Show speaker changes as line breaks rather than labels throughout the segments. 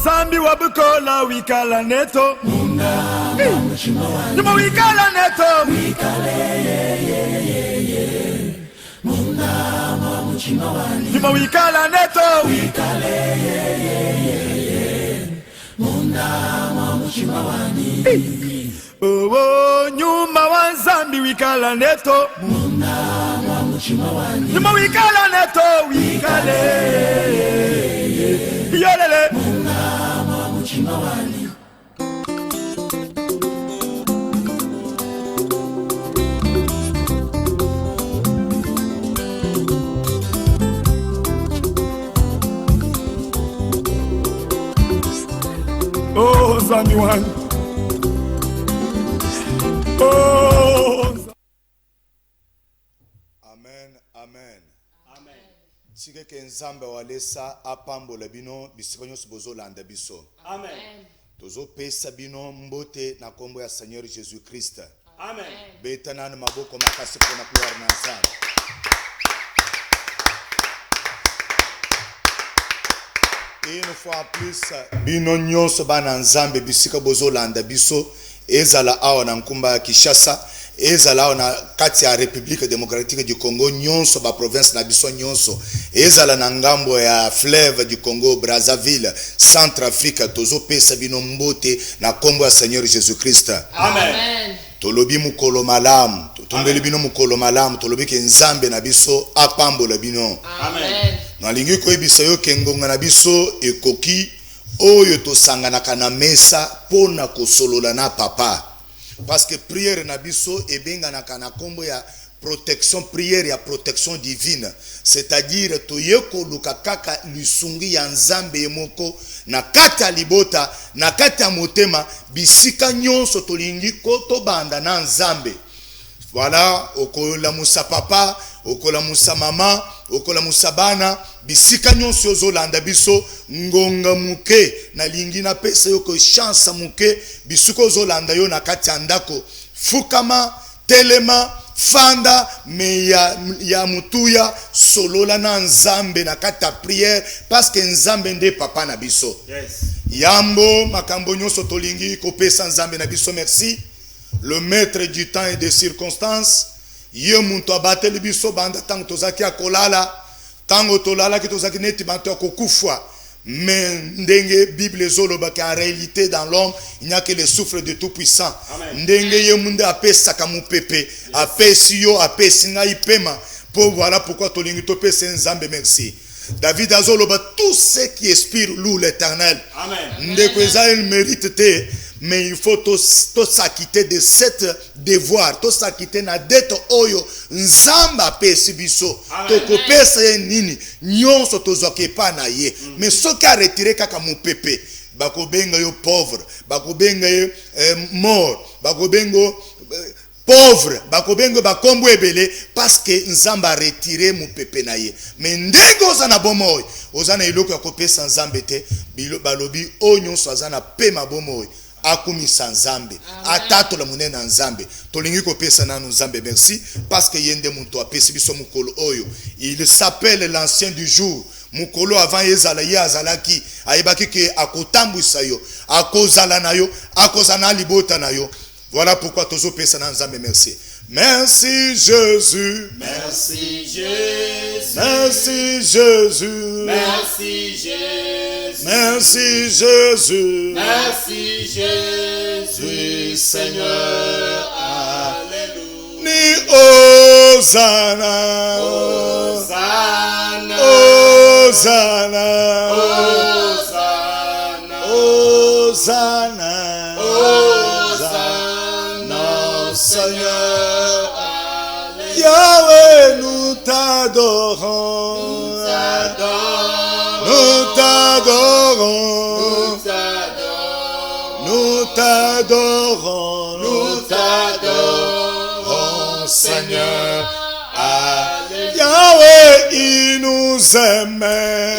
Zambi wabukola wikala neto Numa wikala neto Numa wikala neto Nyuma wa Zambi wikala neto Numa wikala neto wikale Yolele Oh, Zambi one. Oh.
Amen, amen. Amen. Sike ke nzambe walesa apambola bino bisikonyo subozo landa biso.
Amen.
Tozo pesa bino mbote na kombo ya Seigneur Jésus Christ.
Amen.
Betana na maboko makasi pona gloire na nzambe. Une fois plus bino nyonso bana nzambe bisika bozo landa biso ezala awa na nkumba ya Kinshasa ezala awa na kati ya République démocratique du Congo nyonso ba province na biso nyonso ezala na ngambo ya fleuve du Congo Brazzaville Centrafrique tozo pesa bino mbote na kombo ya Seigneur Jésus Christ.
Amen.
Tolobi mukolo malamu tombeli bino mukolo malamu tolobi ke nzambe na biso apambola bino.
Amen.
Na lingi koyebisa yo kengonga na biso ekoki oyo tosanganaka na mesa pona kosolola na papa parce que prière na biso ebenganaka na kombo ya protection prière ya protection divine c'est-à-dire toyeko luka kaka lisungi ya nzambe yemoko na kati ya libota na kati ya motema bisika nyonso tolingi ko tobanda na nzambe. Voilà, okola musa papa, okola musa mama, okola musa bana, bisika nyonso ozolanda biso ngonga muke na lingi na pesa yoko chance muke bisuko ozolanda yo na kati ya ndako fukama telema fanda me ya mutuya solola na nzambe na kati ya prière parce que nzambe nde papa na biso.
Yes.
Yambo makambo nyonso tolingi ko pesa nzambe na biso merci. Le maître du temps et des circonstances, ye muntu abateli biso banda tango tozaki akolala, tango tolala ki tozaki neti bantu akokufwa. Mais ndenge Bible zoloba ki en réalité dans l'homme, il n'y a que le souffle de tout puissant. Ndenge ye munde apesa kamupepe, apesi yo apesi ngai pema. Pour voilà pourquoi tolingi to pesa nzambe merci. David azoloba tout ce qui expire loue l'Éternel.
Amen.
Ndeko il mérite te. Mais il faut tous s'acquitter de cette devoir, tous s'acquitter na dette oyo nzamba pesi biso. Toko pesa ye nini nyonso tozoke pa na ye. Mais soki a retiré kaka mupepe, bako benga yo pauvre, bako benga yo mort, bako bengo pauvre, bako bengo bakombo ebele parce que nzamba a retiré mupepe na ye. Mais ndenge ozana bomoy, ozana eloko ya kopesa nzambe te, balobi o nyonso azana pema bomoy. Akumisa nzambe atato la munena nzambe tolingi ko pesa na nzambe merci parce que yende muntu apesi biso mukolo oyo il s'appelle l'ancien du jour mukolo avant yezala yazalaki ayebaki ke akotambwisa yo akozala na yo akozana libota na yo. Voilà pourquoi tozo pesa na nzambe merci. Merci Jésus.
Merci Jésus.
Merci Jésus.
Merci Jésus.
Merci Jésus.
Merci Jésus, Seigneur. Alléluia.
Ni Hosanna.
Hosanna.
Hosanna.
Hosanna.
Hosanna.
Hosanna, Seigneur. Alléluia.
Yahweh, nous t'adorons.
Nous t'adorons.
Nous t'adorons.
Nous t'adorons.
Nous t'adorons.
Nous t'adorons, Seigneur. Alléluia.
Yahweh, il nous aime.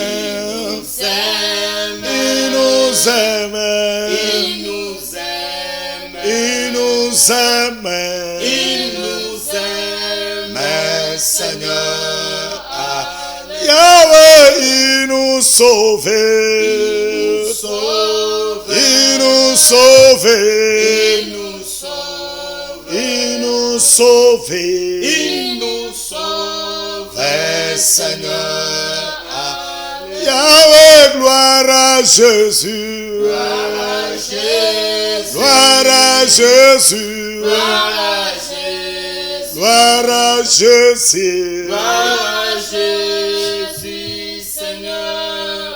Il nous aime.
Il nous aime.
Il nous aime.
Il nous aime.
Il nous aime.
Mais Seigneur,
Alléluia.
Yahweh, sauve.
Il nous sauve.
Il nous sauve.
Il nous sauve.
Il nous sauve.
Il nous sauve.
Seigneur. Yahweh, gloire à Jésus.
Gloire à Jésus.
Gloire à Jésus.
Gloire à Jésus.
Gloire à Jésus.
Gloire à Jésus, Seigneur.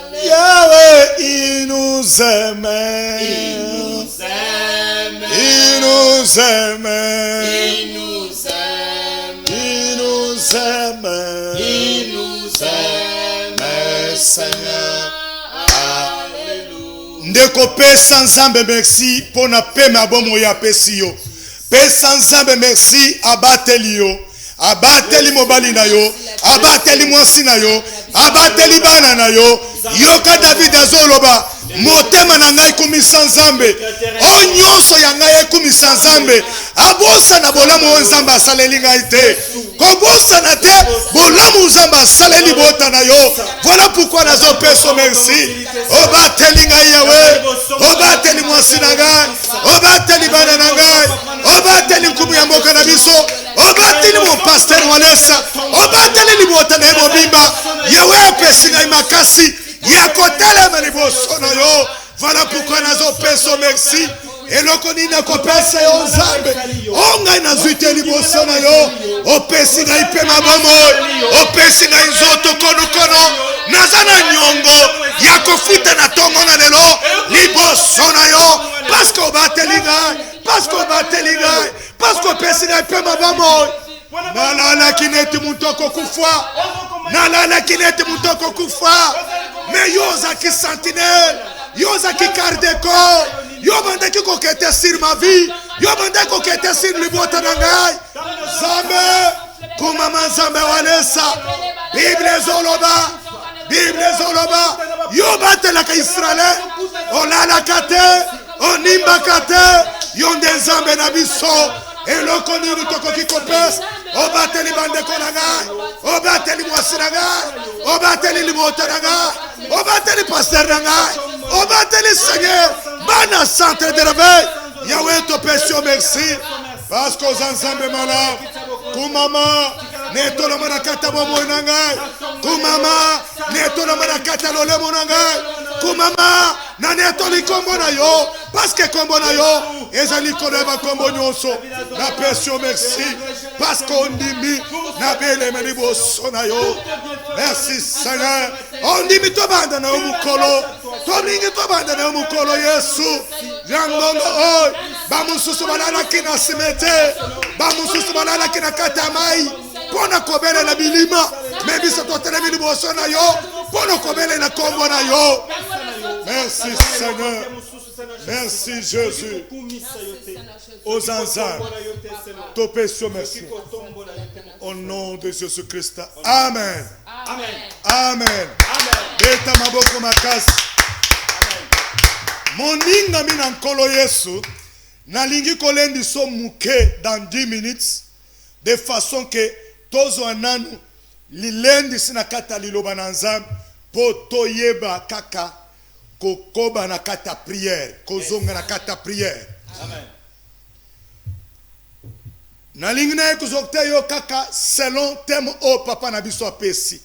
Alléluia.
Yahweh, il nous aime.
Il nous aime.
Il nous aime.
Il nous aime.
Il nous aime.
Il nous aime,
Seigneur.
Alléluia.
Ndeko pesa nzambe merci pona pema bomo ya pesi yo. Pesa nzambe merci abateli yo. Abateli mobali na yo. Abateli mwasi na yo. Abateli bana na yo. Yoka David azoloba. Motema na ngai kumisa nzambe. O nyonso ya ngai kumisa nzambe. Abosa na bolamu nzambe asaleli ngai te. Kobosa na te bolamu nzambe asaleli bota na yo. Voilà pourquoi nazo peso merci. Obateli ngai yawe. Obateli mwasi na ngai. Obateli bana na ngai. Obateli nkumu ya mboka na biso. Obateli mo pasteur Wanesa. Obateli libota na mobimba. Yawe pesi ngai makasi. Yakotelema liboso na yo. Voilà pourquoi nazo peso merci. Eloko nini akopesa yo nzambe. Ongai nazuite liboso na yo. Opesi ngai pe mabomo. Opesi ngai nzoto kono. Nazana nyongo. Yakofuta na tongo na lelo. Liboso na yo. Parce que obateli ngai. Parce que obateli ngai. Parce que opesi ngai pe mabomo. Nalala kineti mutoko kufa. Nalala kineti mutoko kufa. Mais yoza ki sentinelle. Yoza ki kardeko. Yo bande ki kokete sur ma vie. Yo bande kokete sur libota na ngai. Zambe. Kumama zambe Wanesa. Bible zoloba. Bible zoloba. Yo bate la ka Israël. Olala kate. Onimba kate. Yonde zambe na biso. Eloko nini toko ki kopes. Obateli bande na ngai. Obateli mwasi na ngai. Obateli libota na ngai. Obateli pasteur na ngai. Obateli Seigneur. Bana centre de réveil. Yahweh te pèse merci. Parce que aux ensembles malades. Kumama. Neto la manakata bomo na ngai. Kumama. Neto la manakata lole mo na ngai. Kumama. Na neto li kombo na yo. Parce que kombo na yo. Ezali koneba kombo nyonso. Na pèse merci. Parce qu'on dit na bele menibo sona yo. Merci Seigneur. On dit mi to banda na mukolo. To lingi to banda na mukolo Yesu. Yangongo oi. Ba mususu balala kina simete. Ba mususu balala kina katamai. Pona kobele na bilima. Mais biso to tele bilibo sona yo. Pona kobele na kombo na yo. Merci Seigneur. Merci Jésus. Aux ensembles. Topé sur merci. Au nom de Jésus-Christ. Amen.
Amen.
Amen. Beta maboko makasi. Moninga mina nkolo Yesu. Nalingi kolendi so muke dans 10 minutes. De façon que tozo ananu lilendi sinakata liloba na nzambe po toyeba kaka kokoba na kata prière, kozonga na kata prière.
Amen.
Nalingi na kozokte yo kaka selon thème o papa na biso apesi.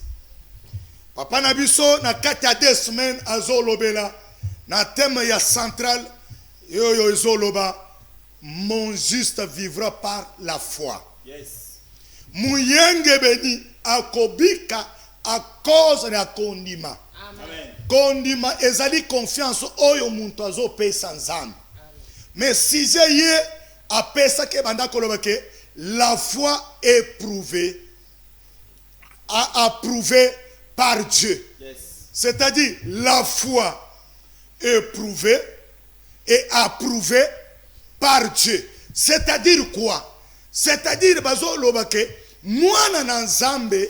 Papa na biso na kata 2 semaines azolobela na thème ya central yo izoloba mon juste vivra par la foi.
Yes.
Muyenge beni akobika a cause na kondima.
Amen.
Kondima ezali confiance oyo muntu azo pesa nzambe. Mais si j'ai a pesa ke banda koloba ke la foi est prouvée approuvée par Dieu.
Yes.
C'est-à-dire la foi est prouvée et approuvée par Dieu. C'est-à-dire quoi? C'est-à-dire bazo loba ke mwana na nzambe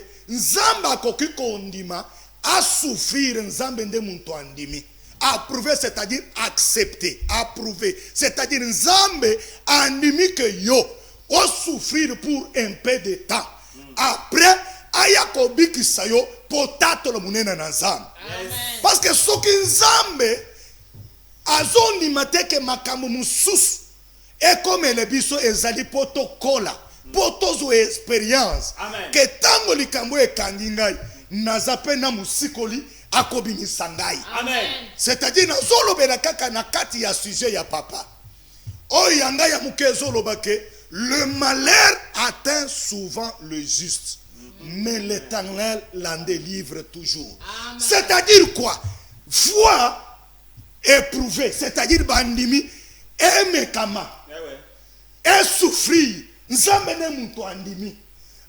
akoki kondima a souffrir nzambe nde muntu andimi. Approuver c'est-à-dire accepter, approuver c'est-à-dire nzambe andimi que yo o souffrir pour un peu de temps. Après aya kobikisa yo potatolo munene na nzambe. Parce que soki nzambe azondima te ke makambo mususu ekomele biso ezali potokola potozo experience ke tango likambo ekangi ngai naza pe na musikoli akobimisa ngai. C'est-à-dire nazolobela kaka na kati ya sujet ya papa oyo yanga ya muke ezoloba ke le malheur atteint souvent le juste, mais l'Éternel l'en délivre toujours. C'est-à-dire quoi? Foi éprouvée, c'est-à-dire bandimi emekama et souffrir. Nzambe ne muntu andimi.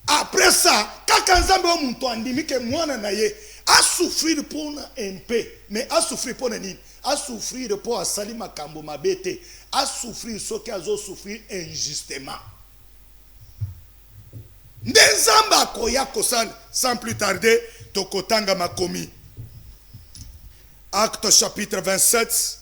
Après ça, kaka nzambe o muntu andimi ke mwana na ye a souffrir pour un peu, mais a souffrir pour nini? A souffrir pour asali makambo mabete, a souffrir ce qui a souffrir injustement. Nzamba koya kosan sans plus tarder tokotanga makomi. Acte chapitre 27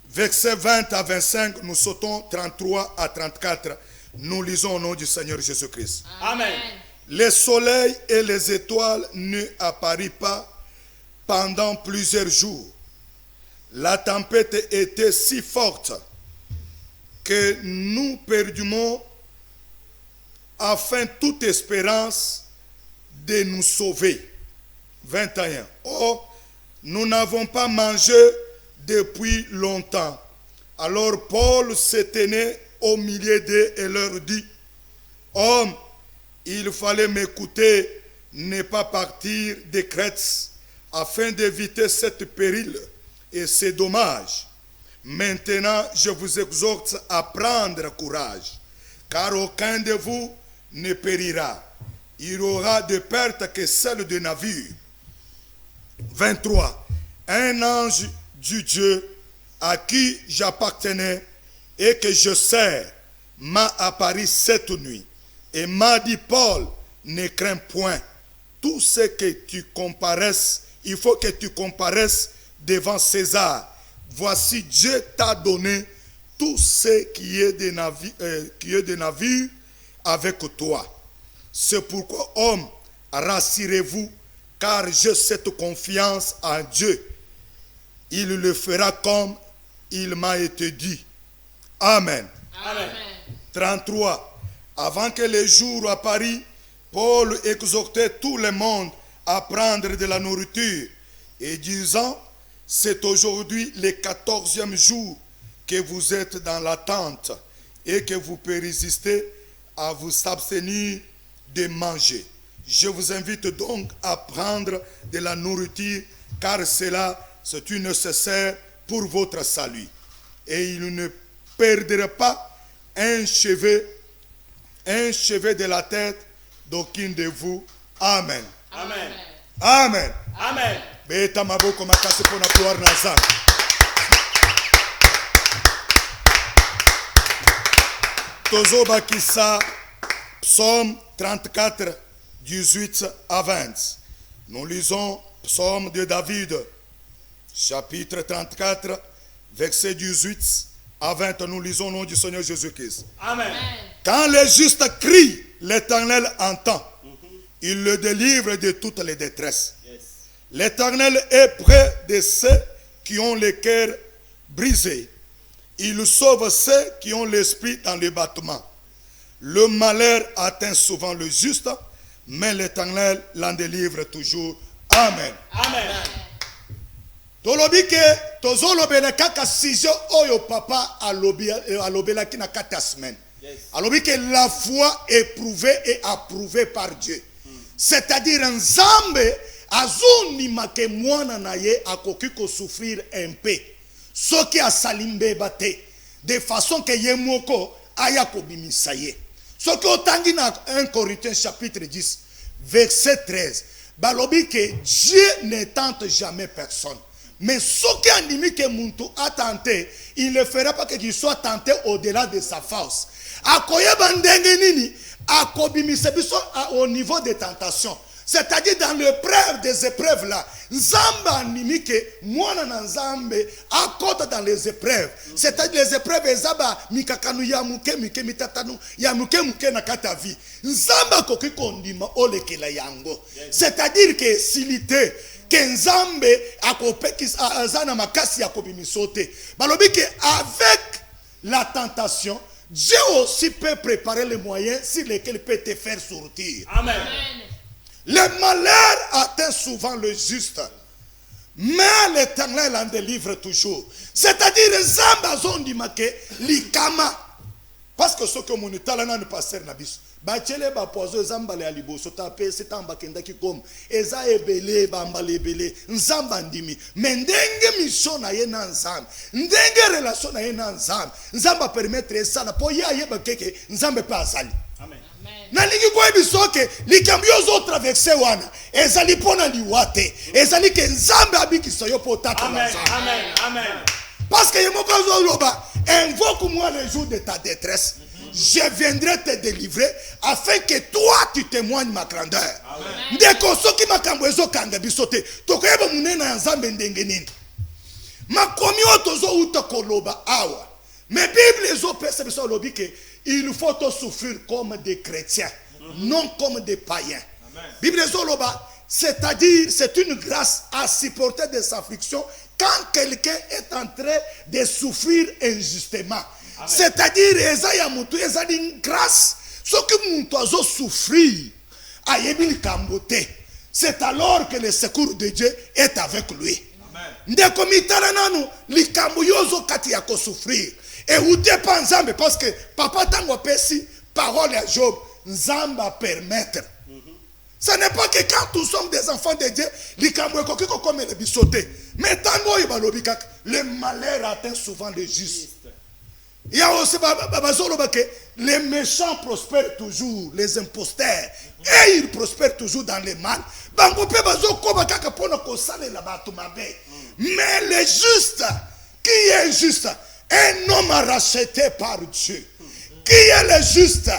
verset 20 à 25, nous sautons 33 à 34. Nous lisons au nom du Seigneur Jésus-Christ.
Amen.
Les soleils et les étoiles ne apparurent pas pendant plusieurs jours. La tempête était si forte que nous perdûmes afin toute espérance de nous sauver. 21. Oh, nous n'avons pas mangé depuis longtemps. Alors Paul se tenait au milieu d'eux et leur dit, hommes, il fallait m'écouter, ne pas partir de Crète, afin d'éviter cette péril et ces dommages. Maintenant, je vous exhorte à prendre courage, car aucun de vous ne périra. Il y aura de pertes que celles de navire. 23. Un ange du Dieu à qui j'appartenais et que je sers m'a apparu cette nuit et m'a dit, Paul, ne crains point. Tout ce que tu comparaisses, il faut que tu comparaisses devant César. Voici, Dieu t'a donné tout ce qui est des navires avec toi. C'est pourquoi, homme, rassurez-vous, car j'ai cette confiance en Dieu. Il le fera comme il m'a été dit. Amen.
Amen.
33. Avant que le jour apparût, Paul exhortait tout le monde à prendre de la nourriture et disant, c'est aujourd'hui le 14e jour que vous êtes dans l'attente et que vous persistez à vous abstenir de manger. Je vous invite donc à prendre de la nourriture, car cela, c'est une nécessaire pour votre salut. Et il ne perdra pas un cheveu de la tête d'aucun de vous. Amen.
Amen.
Amen.
Amen.
Beta maboko makasi pona gloire na Nzambe. Tozoba kisa Psaume 34, 18 à 20. Nous lisons Psaume de David, chapitre 34, verset 18 à 20. Nous lisons au nom du Seigneur Jésus-Christ.
Amen.
Quand les justes crient, l'Éternel entend. Il le délivre de toutes les détresses. L'Éternel est près de ceux qui ont le cœur brisé. Il sauve ceux qui ont l'esprit dans le battement. Le malheur atteint souvent le juste, mais l'Éternel l'en délivre toujours. Amen.
Amen.
Tolobike tozolobela kaka sijo oyo papa alobela ki na kata semaine. Alobike la foi éprouvée et approuvée par Dieu. C'est-à-dire Nzambe azonima ke mwana na ye akoki ko souffrir un peu. Soki asalimbe bate de façon que ye moko aya ko bimisa ye. Soki otangi na 1 Corinthiens chapitre 10 verset 13. Balobi que Dieu ne tente jamais personne. Mais ce qui andimi que muntu a tenté, il ne fera pas qu'il soit tenté au-delà de sa force. Akoye bandenge nini, akobimisa biso au niveau des tentations. C'est-à-dire dans l'épreuve des épreuves là. Nzamba animike mwana na nzambe akota dans les épreuves. C'est-à-dire les épreuves ezaba mikakanu ya muke mitatanu ya muke na kata vie. Nzamba koki kondima olekela yango. C'est-à-dire que silité que nzambe akopeki azana makasi akobimisote. Balobi que avec la tentation, Dieu aussi peut préparer les moyens sur lesquels il peut te faire sortir.
Amen.
Le malheur atteint souvent le juste, mais l'Éternel en délivre toujours. C'est-à-dire, Zamba zondimake likama. Parce que ce que mon état ne passer nabis. Bachele ba pozo zamba le alibo sota pe setamba kenda ki kom eza ebele bamba lebele nzamba ndimi mendenge mission na ye na nzamba ndenge relation na ye na nzamba nzamba permettre ça na po ya ye ba keke nzambe pa asali. Amen. Na lingi kwa bisoke likambio zo traverser wana ezali pona liwate ezali ke nzambe abikisa yo potata.
Amen. Amen. Amen.
Parce que yemoko zo loba invoque-moi le jour de ta détresse. Je viendrai te délivrer afin que toi tu témoignes ma grandeur. Ndeko soki makambo ezo kanga bisote tokoyeba munena nzambe ndenge nini makomi otozo uta koloba awa mais Bible ezo pesa biso lobi que il faut te souffrir comme des chrétiens, non comme des païens. Bible ezo loba, c'est-à-dire c'est une grâce à supporter des afflictions quand quelqu'un est en train de souffrir injustement. C'est-à-dire, il une grâce. Ce que mon oiseau souffrit, c'est alors que le secours de Dieu est avec lui. Souffrir. Et où dépend Nzambe, parce que papa tango pesi parole à Job, Nzamba permettre. Ce n'est pas que quand nous sommes des enfants de Dieu, comme les bissotés. Mais tango le malheur atteint souvent les justes. Il y a aussi les méchants prospèrent toujours, les imposteurs, et ils prospèrent toujours dans le mal. Mais le juste, qui est juste? Un homme racheté par Dieu. Qui est le juste?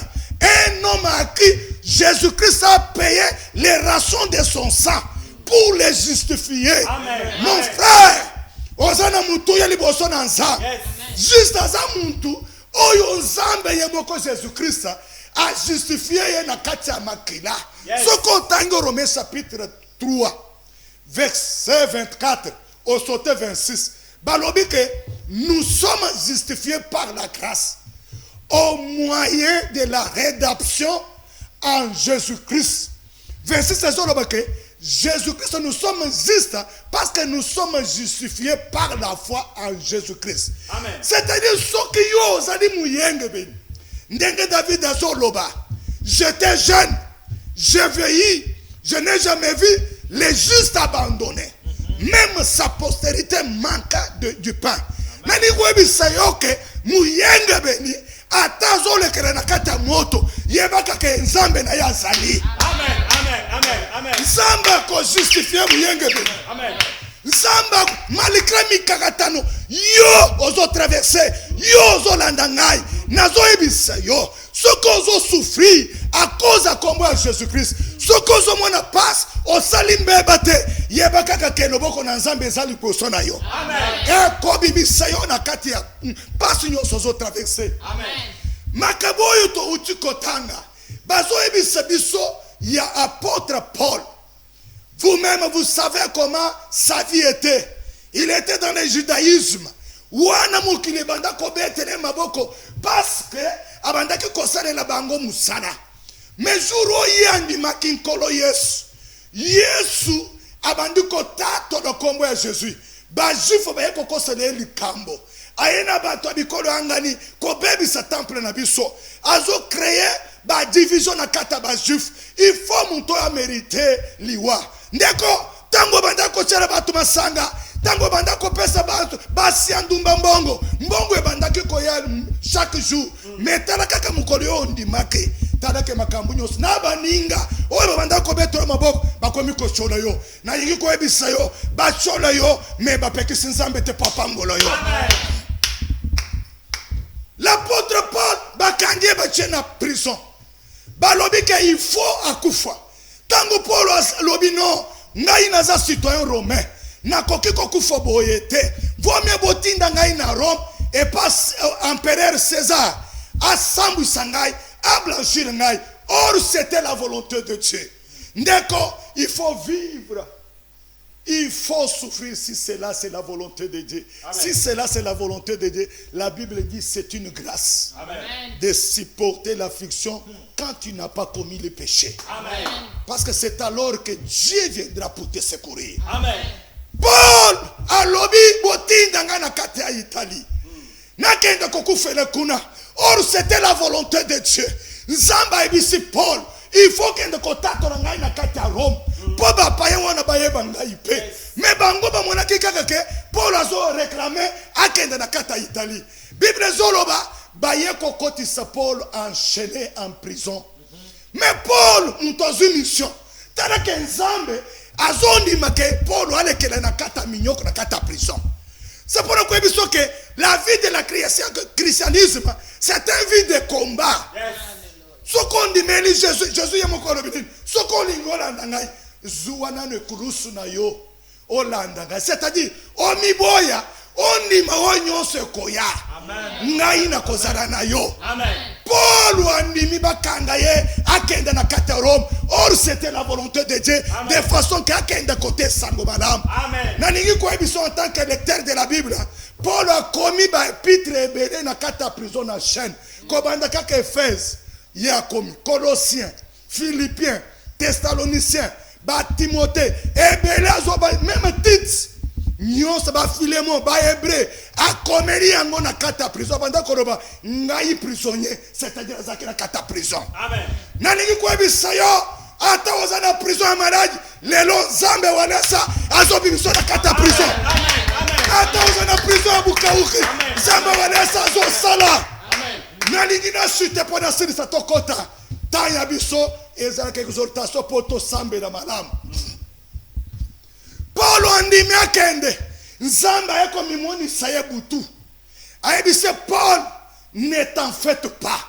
Un homme à qui Jésus-Christ a payé les rations de son sang pour les justifier. Amen. Mon frère, Osana mutu yali bosona nzambe. Juste à ça mutu oyo nzambe yeboko Jésus-Christ a justifié ye na kati ya makila. Soko tango Romains chapitre 3 verset 24 au sauté 26. Balobi que nous sommes justifiés par la grâce au moyen de la rédemption en Jésus-Christ. 26 c'est que Jésus-Christ, nous sommes justes parce que nous sommes justifiés par la foi en Jésus-Christ. C'est-à-dire, ce qui yo zali muyenge ben. Ndenge David a loba. J'étais jeune, j'ai vieilli, je n'ai jamais vu les justes abandonnés. Même sa postérité manqua du pain. Mais ni webi sayoke muyenge beni atazo le kerana kata moto yebaka ke nzambe na ya zali.
Amen. Amen. Amen. Amen.
Nzamba ko justifier muyenge beni.
Amen.
Nzamba malgré mikakatano yo ozo traverser yo ozo landa ngai nazo ebisa yo soko ozo souffrir à cause à combo à Jésus-Christ soko ozo mona passe o salimbe bate yebaka ka keloboko na nzambe ezali posona yo. Amen. E ko bibisa yo na kati ya passe yo ozo traverser. Amen. Makaboyo to uti kotanga bazo ebisa biso ya apôtre Paul. Vous-même, vous savez comment sa vie était. Il était dans le judaïsme. Parce que, abanda ki kosane la bango musana. Mais jour yandi makinkolo Yesu. Yesu abandi ko tato do kombo ya Jésus. Ba jifo ba yeko kosane likambo. Ayena bato bikolo angani ko bebi sa temple na biso. Azo créer ba division na kata ba juif. Il faut monto a mériter liwa. Ndeko tango bandako chera batu masanga tango bandako pesa batu basi andumba mbongo e bandaki ko ya chaque jour metala kaka mukolo yo ndimake talake makambu nyos na baninga oyo bandako beto maboko bakomi ko chola yo na yiki ko ebisa yo ba chola yo me ba pekisi nzambe te papa ngolo yo. L'apôtre Paul bakandie ba chena prison balobi ke il faut akufa Tango Paul lobi non, ngai naza citoyen romain. Nakoki kokufa boye te. Vaut mieux botinda ngai na Rome et pas empereur César. Assemble sangai, a blanchir ngai. Or c'était la volonté de Dieu. Ndeko, il faut vivre. Il faut souffrir si cela c'est la volonté de Dieu. Amen. Si cela c'est la volonté de Dieu, la Bible dit c'est une grâce. Amen. De supporter l'affliction quand tu n'as pas commis le péché. Amen. Parce que c'est alors que Dieu viendra pour te secourir. Amen. Paul a lobby botinda ngana kati ya Italie. Nakenda kokufela kuna. Or c'était la volonté de Dieu. Nzamba ebisi Paul. Il faut qu'il y ait des contacts dans la Rome. Pour ne pas y avoir de mais bango ba mona kika ke Paul a réclamé à kende na kata Italie. Bible zoloba ba ye kokoti sa Paul enchaîné en prison. Mais Paul dans une mission. Tala ke nzambe azondi make Paul ale kele na kata minyoko na kata prison. C'est pour nous que la vie de la christianisme c'est une vie de combat. Yes. Ce qu'on dit, mais Jésus est mon corps. Ce qu'on dit, Zouana ne kurusu na yo. C'est-à-dire, on mi boya, on ni maonyo se koya. Ngai na kozara na yo. Paul wandi mi bakanga ye, akenda na kata Rome. Or c'était la volonté de Dieu, de façon qu'akenda côté sango madame. Naningi kwa biso en tant que lecteur de la Bible. Paul a commis ba épître ebele na kata prison na chaîne. Kobanda kaka Éphèse. Il y a comme Colossiens, Philippiens, Thessaloniciens, Timothée, même Tite, Nyonsa, Philémon, Hébreu, a comméri en mon akata prison, pendant qu'on va ngaï prisonnier, c'est-à-dire à kata prison. Amen. Naniki kwa bisayo, ata ozana prison à malade, lelo zambe wanesa, azobi biso na kata prison. Ata ozana prison à Bukauki, zambe wanesa azo sala. Nalingina chute pour la série satokota tanya biso ezala quelque exhortation pour to sambe na malam. Paul andimi akende nzamba yako mimoni sayebutu ayebise Paul ne t'en faites pas,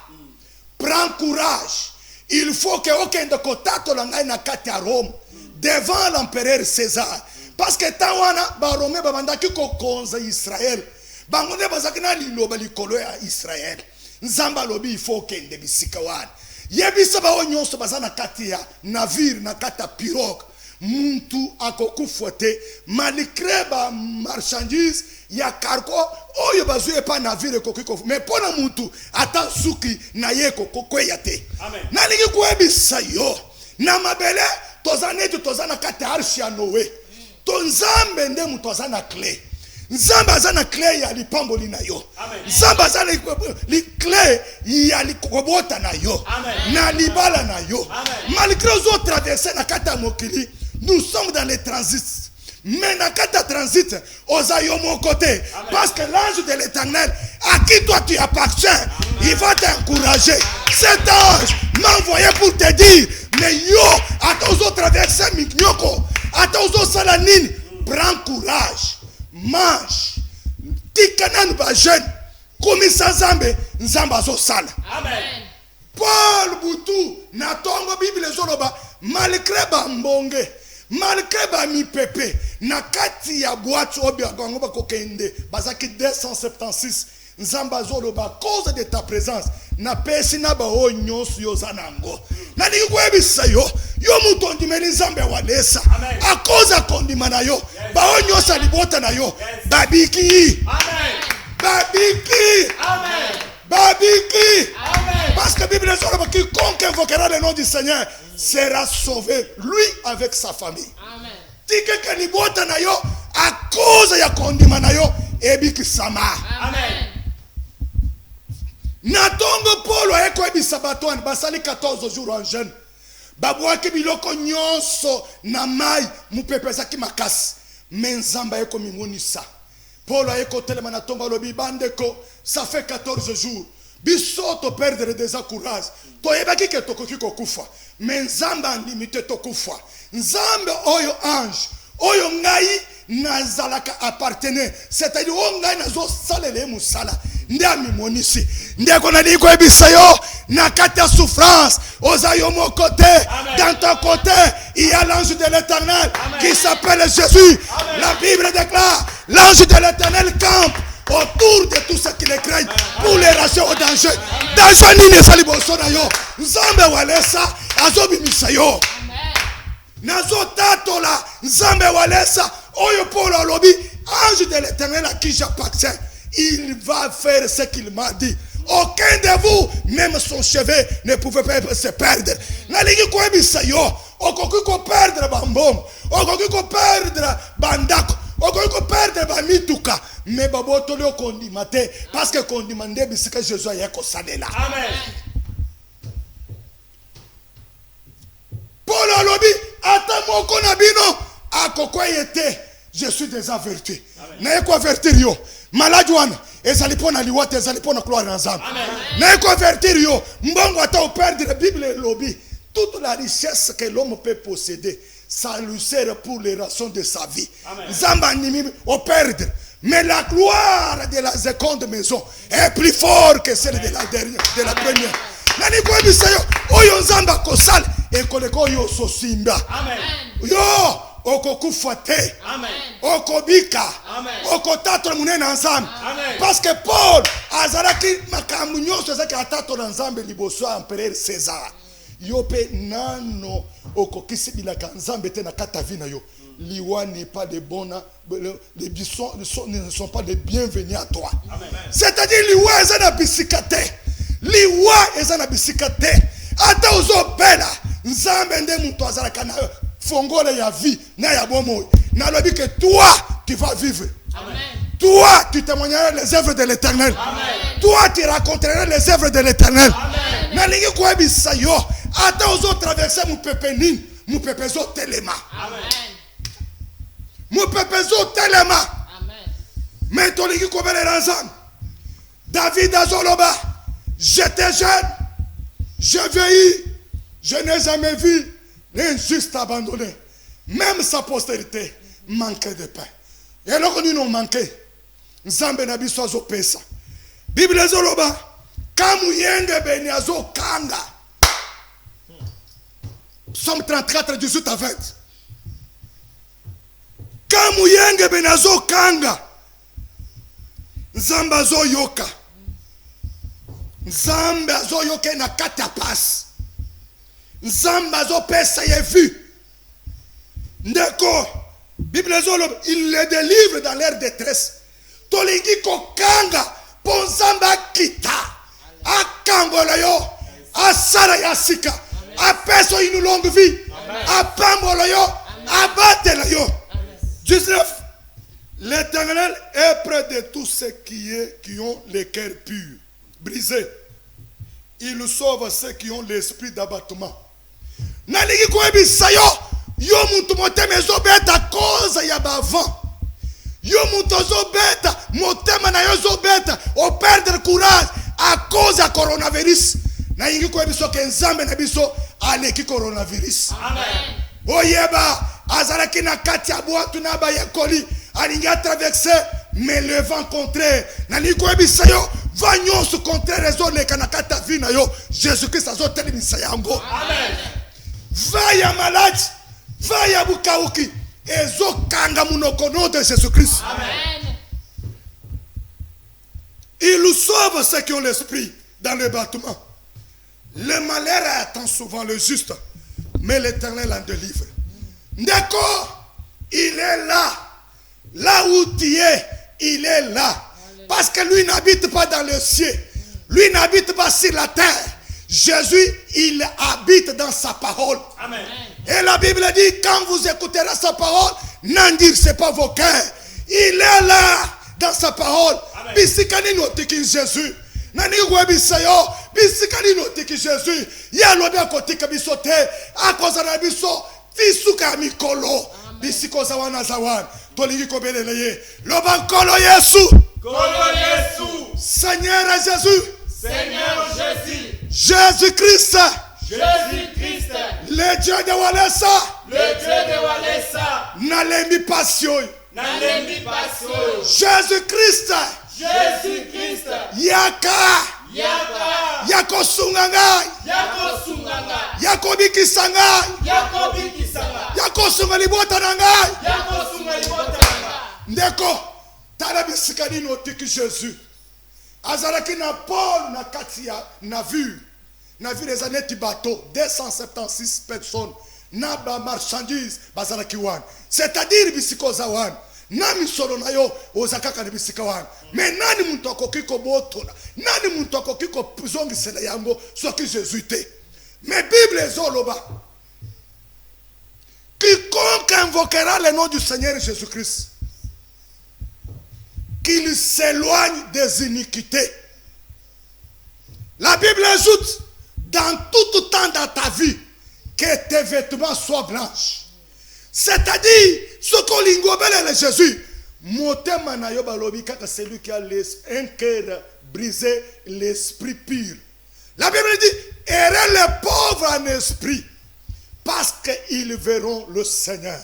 prends courage, il faut que okende kotato la ngai na kati ya Rome devant l'empereur César parce que tawana ba Rome ba bandaki ko konza Israël bangonde bazakina liloba likolo ya Israël. Nzamba lobi il faut kende bisika wana yebisa ba onyonso bazana kati ya navire na kata pirogue muntu akokufote malgré ba marchandise ya cargo oyo bazuye pa navire kokiko mais pona muntu ata suki na yeko kokweya te. Na lingi kuebisa yo na mabele tozana kati arshi ya Noé tonzambe nde mutu azana clé. Nzamba azana clé ya lipamboli na yo. Nzamba azana clé ya likobota na yo. Na libala na yo. Malgré aux autres traversées na kata mokili, nous sommes dans les transits. Mais na kata transit, ozayo mon côté. Parce que l'ange de l'Éternel, à qui toi tu appartiens, il va t'encourager. Cet ange m'a envoyé pour te dire, mais yo, à aux autres traversées mignoko, à aux autres salanines, prends courage. Mange tikanan ba jeune komisa zambe nzamba zo sala. Amen. Paul butu na tongo Bible zoloba malgré ba mbonge malgré ba mi pepe na kati ya boîte obi agongo ba kokende bazaki 276 nzamba zoloba cause de ta présence na pesi na ba onyonso yo zanango na ni kwebisa yo mutu ondimeni nzambe walesa a cause akondima na yo ba onyonso libota na yo babiki. Amen. Babiki. Amen. Babiki. Amen. Parce que la Bible dit que quiconque invoquera le nom du Seigneur sera sauvé, lui avec sa famille. Amen. Tike que libota na yo a cause ya kondima na yo ebiki sama. Amen. Natongo Paul ayeko ebisa batouane basali 14 jours en jeûne. Babwaki biloko nyonso na mai mupepesaki makasi. Menzamba ayeko mimonisa. Paul ayeko telema na tongo lobi bandeko ça fait 14 jours. Biso to perdre des encourages. To yebaki ke tokoki kokufa. Menzamba limite tokufa. Nzambe oyo ange oyo ngai nazalaka appartenir, c'est-à-dire o ngai nazo salele musala ndami monisi ndeko na liko ebisayo na kata souffrance ozayo mon côté. Dans ton côté il y a l'ange de l'Éternel qui s'appelle Jésus. La Bible déclare l'ange de l'Éternel campe autour de tout ce qui les craignent pour les racheter au danger. Danger nini saliboso na yo nzambe walesa azobimisa yo nazo tatola nzambe walesa oyo Paul alobi ange de l'Éternel à qui j'appartiens. Il va faire ce qu'il m'a dit. Aucun de vous, même son cheveu, ne pouvait pas se perdre. Nalingi ko ebisa yo okoki ko perdre bambom okoki ko perdre bandako okoki ko perdre bamituka mais babotoli okondima te parce que kondima nde bisika Jésus aye kosalela. Amen. Paul alobi ata moko na bino akoko yete je suis déjà averti. Na ko avertir yo maladi wana ezali pona liwate ezali pona gloire na nzambe. Na ko avertir yo mbongo ata perdre Bible lobby toute la richesse que l'homme peut posséder ça lui sert pour les raisons de sa vie. Nzamba nimi au perdre mais la gloire de la seconde maison est plus forte que celle de la dernière de la première. Nani ko bisayo oyo nzamba kosala ekoleko yo sosimba. Amen. Yo okokufa te. Amen. Okobika. Amen. Okotatra munena nzambe. Parce que Paul azalaki makambo nyonso ezaki atato na nzambe liboso ya empereur César. Yo pe nano okokisi bilaka nzambe te na kata vina yo. Liwa n'est pas les bons, les bisons ne sont pas les bienvenus à toi. C'est-à-dire liwa ezana bisikate. Liwa ezana bisikate. Ata ozo bela nzambe nde muto azalaka na fongole ya vie na ya bomo. Na lobi que toi tu vas vivre. Amen. Toi tu témoigneras les œuvres de l'Éternel. Toi tu raconteras les œuvres de l'Éternel. Na lingi ko ebisa yo ata ozo traverser mu pepenine mu pepezo telema. Amen. Mu pepezo telema. Amen. Mais to lingi ko bele ranzam. David azoloba, j'étais jeune, je vieillis, je n'ai jamais vu l'injuste abandonné. Même sa postérité manquait de pain. Et alors que nous nous manquons, Nzambe na biso azo pesa. Bible zoloba, kamu yenge beni azo kanga. Psaume 34, 18 à 20. Kamu yenge beni azo kanga. Nzambe azo yoka. Nzambe azo yoka na kata passe. Nzambe azo pesa ye vu. Ndeko, Bible zolo, il les délivre dans leur détresse. Tolingi ko kanga, ponzamba kita. Akambola yo, asara yasika. Apeso une longue vie. Apambola yo, abatela yo. 19. L'Éternel est près de tous ceux qui ont le cœur pur, brisé. Il sauve ceux qui ont l'esprit d'abattement. Naligi ko ebisayo. Yo mutu motema ezobeta cause ya bavant. Yo mutu ezobeta motema na yo ezobeta o perdre courage à cause ya coronavirus. Na yingi ko biso ke nzambe na biso aleki coronavirus. Amen. Oyeba azalaki na kati ya boatu na ba yekoli alingi a traverser mais le vent contraire. Na yingi ko biso yo va nyonso contraire ezoleka na kati ya vina yo. Jésus-Christ azotelemisa yango. Amen. Va ya malade. Va ya bukauki ezo kanga munoko nom de Jésus-Christ. Amen. Il sauve ceux qui ont l'esprit dans le bâtiment. Le malheur attend souvent le juste, mais l'Éternel en délivre. D'accord, il est là. Là où tu es, il est là. Parce que lui n'habite pas dans le ciel. Lui n'habite pas sur la terre. Jésus, il habite dans sa parole. Amen. Et la Bible dit, quand vous écouterez sa parole, n'endurcissez pas vos cœurs. Il est là, dans sa parole. Bisikani notiki Jésus. Nani webisayo, bisikani notiki Jésus. Ya lobe akotika bisote, akozana biso, fisuka mikolo. Bisiko zawana zawan. Tolingi kobeleleye. Loba kolo Yesu.
Kolo Yesu.
Seigneur Jésus.
Seigneur Jésus.
Jésus-Christ.
Jésus-Christ.
Le Dieu de Walesa.
Le Dieu de Walesa.
Nalembi passion.
Nalembi passion.
Jésus-Christ.
Jésus-Christ.
Yaka.
Yaka.
Yakosunga ngai.
Yakosunganga.
Yakobikisa ngai.
Yakobikisanga.
Yakosunga libota na ngai.
Yakosunga libotanga.
Ndeko tala bisika nini otiki Jésus azalaki na Paul na kati ya navire eza neti bateau 276 personnes na ba marchandise bazalaki wana, c'est-à-dire bisika oza wana na misolo na yo oza kaka na bisika wana. Mais nani muntu akoki kobotola, nani muntu akoki kozongisela yango soki Jésus te? Mais Bible ezoloba quiconque invoquera le nom du Seigneur Jésus-Christ, qu'il s'éloigne des iniquités. La Bible ajoute, dans tout temps dans ta vie, que tes vêtements soient blanches. C'est-à-dire, ce qu'on l'ingobele le Jésus, motema na yo balobi kaka celui qui a un cœur brisé, l'esprit pur. La Bible dit, errez les pauvres en esprit, parce qu'ils verront le Seigneur.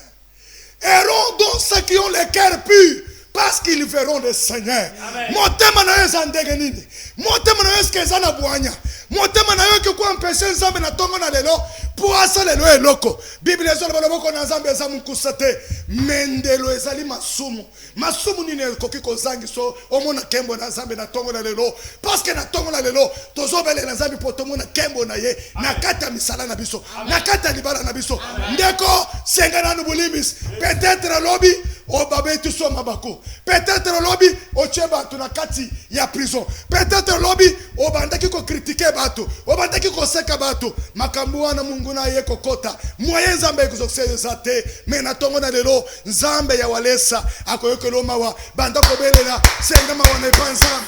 Errons donc ceux qui ont le cœur pur, parce qu'ils verront le Seigneur. Motema na yo zandege nini? Motema na yo skeza na buanya. Motema na yo kikuwa mpeshe nzambe na tongo na lelo. Puasa lelo eloko. Biblia ezo na baloboko na nzambe eza mukusate. Mendelo ezali masumu. Masumu nini koki kozangi so omona kembo na nzambe na tongo na lelo. Parce que na tongo na lelo tozobele na nzambe potomo na kembo na ye. Nakata misala na biso. Nakata libala na biso. Ndeko senga na nubulimis. Peut-être lobby obabe tu so mabako. Peut-être lobby ocheba tu na kati ya prison. Peut-être lobby obandaki ko critiquer bato. Obandaki ko seka bato. Makambu wana Mungu na ye kokota. Moyen nzambe kuzokse zate. Mais na tongo na lelo nzambe ya walesa akoyokelo mawa banda ko belela senga mawa na panza.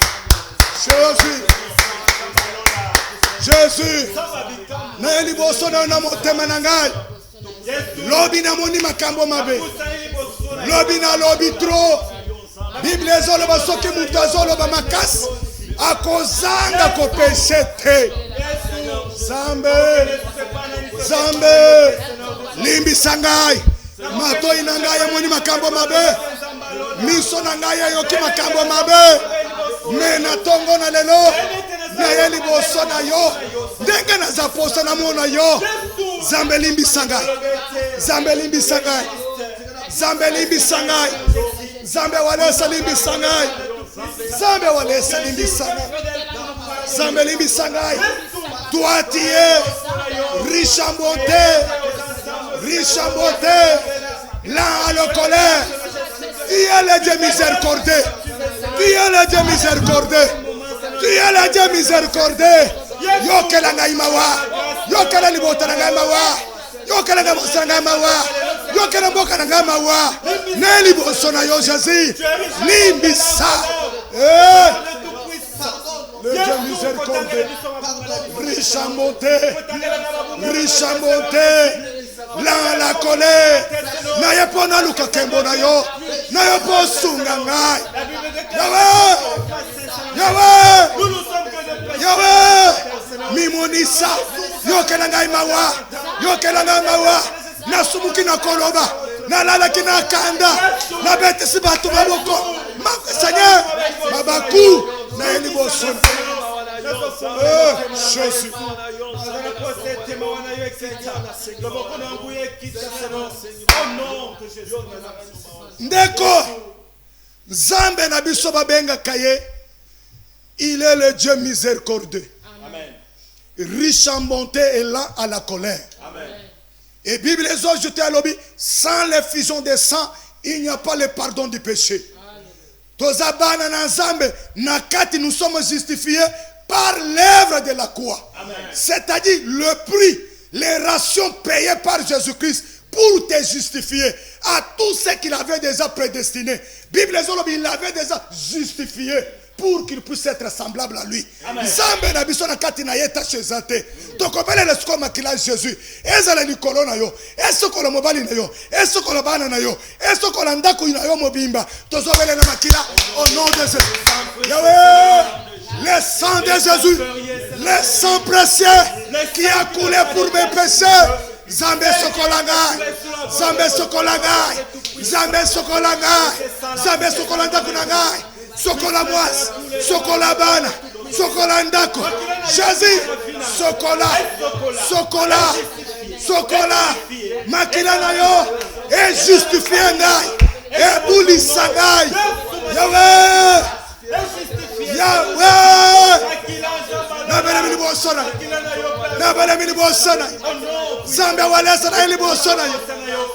Jésus. Na liboso na motema na ngai. Lobi na moni makambo mabe. Lobi na lobi trop. Bible ezoloba soki mutu azoloba makasi akozanga ko péché te. Zambe limbisa ngai. Matoi na ngai moni makambo mabe. Miso na ngai yoki makambo mabe. Me na tongo na lelo na ye liboso na yo ndenge na zaposa na mona yo. Zambe limbisa ngai. Zambe limbisa ngai. Zambe limbisa ngai. Zambe walesa limbisa ngai. Zambe walesa limbisa ngai. Zambe limbisa ngai. Toi tu es riche en beauté. Riche en beauté. Là à la colère. Tu es le Dieu miséricordieux. Tu es le Dieu miséricordieux. Tu es le Dieu miséricordieux. Yo kela ngai mawa. Yo kela libota ngai mawa. Yo kela ngabosana ngai mawa. Yo kela mboka ngai mawa. Neli bosona yo Jésus. Limbisa. Le Dieu miséricordieux. Riche en beauté. Riche en beauté. Là la colère. Na ye pona luka kembo na yo. Na yo po sunga ngai. Yawe. Yawe. Yawe. Mimonisa. Yo kela ngai mawa. Yo kela ngai mawa. Na sumuki na koloba. Na lala kina kanda. Na bete si batu maboko. Seigneur. Mabaku. Na eli bosona. Jésus. Ndeko Nzambe na biso babenga kaye. Il est le Dieu miséricordieux. Amen. Riche en bonté et lent à la colère. Amen. Et Bible les autres jetés à l'objet, sans l'effusion des sangs, il n'y a pas le pardon du péché. Tozabana na Nzambe nakati nous sommes justifiés par l'œuvre de la croix. C'est-à-dire le prix, les rations payées par Jésus-Christ pour te justifier à tout ce qu'il avait déjà prédestiné. Bible il l'avait déjà justifié pour qu'il puisse être semblable à lui. Zambe na biso na kati na yeta chezate. Tokobele le skoma kila Jésus. Ezala likolo na yo. Esoko la mobali na yo. Esoko la bana na yo. Esoko la ndako na yo mobimba. Tozobele na makila au nom de Jésus. Yahweh. Le sang de Jésus. Le sang précieux qui a coulé pour mes péchés. Zambe sokolanga. Zambe sokolanga. Zambe sokolanga. Zambe sokolanga kunanga. sokola mwasi, sokola bana, sokola ndako. Jésus, sokola, sokola, sokola, makila na yo, et justifie ngai, et boulisa ngai. Yahweh, Yahweh, nabele mini bosona, nabele mini bosona, Zambia walesa na ili bosona,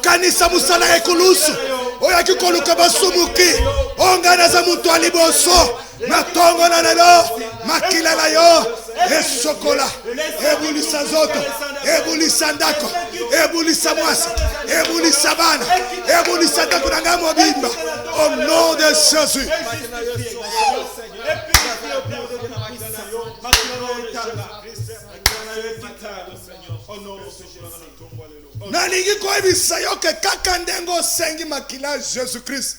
kanisa musala ekulusu, oyaki koluka basumuki, ongana za mutu aliboso, matongo na lelo, makila na yo, esokola, ebulisa zoto, ebulisa ndako, ebulisa mwasi, ebulisa bana, ebulisa ndako na nga mobimba, au nom de Jésus. Nalingi koyebisa yo ke kaka ndengo sengi makila Jésus Christ.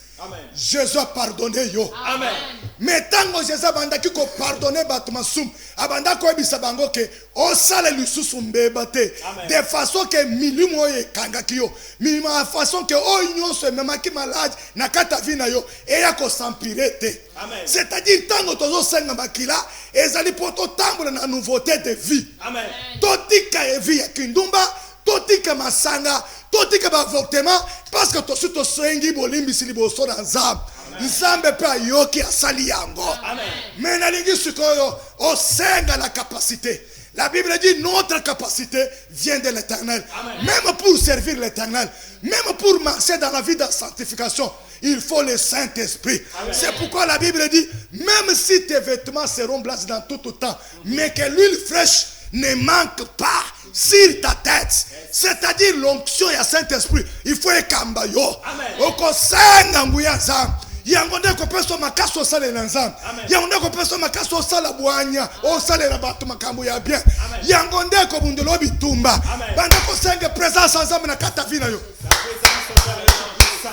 Jésus a pardonné yo.
Amen.
Mais tango Jésus abandaki ko pardonner bato masum, abanda koyebisa bango ke osala lisusu mbeba te. De façon que milimo ye kangaki yo. Milima façon que o nyonso memaki malade na kata vina yo eya ko s'empirer te. C'est-à-dire tango tozo senga makila ezali poto tambola na nouveauté de vie.
Amen.
Totika e vie ya kindumba, totika masanga, totika bavoctement parce que to suto sengi bolimbisi liboso na nzambe. Nzambe pe ayoki asali yango.
Amen.
Mais nalingi sikoyo osenga la capacité. La Bible dit notre capacité vient de l'Éternel. Même pour servir l'Éternel, même pour marcher dans la vie de sanctification, il faut le Saint-Esprit. C'est pourquoi la Bible dit, même si tes vêtements seront blancs dans tout le temps, mais que l'huile fraîche ne manque pas sur ta tête. C'est-à-dire l'onction et le Saint-Esprit. Il faut ekamba yo. Okosenga nguya nzambe. Yango nde ko peso makaso sala nzambe. Yango nde ko peso makaso sala bwanya. O sala na bato makambo ya bien. Yango nde ko bundelo bitumba. Banda ko senga présence nzambe na kata vina yo.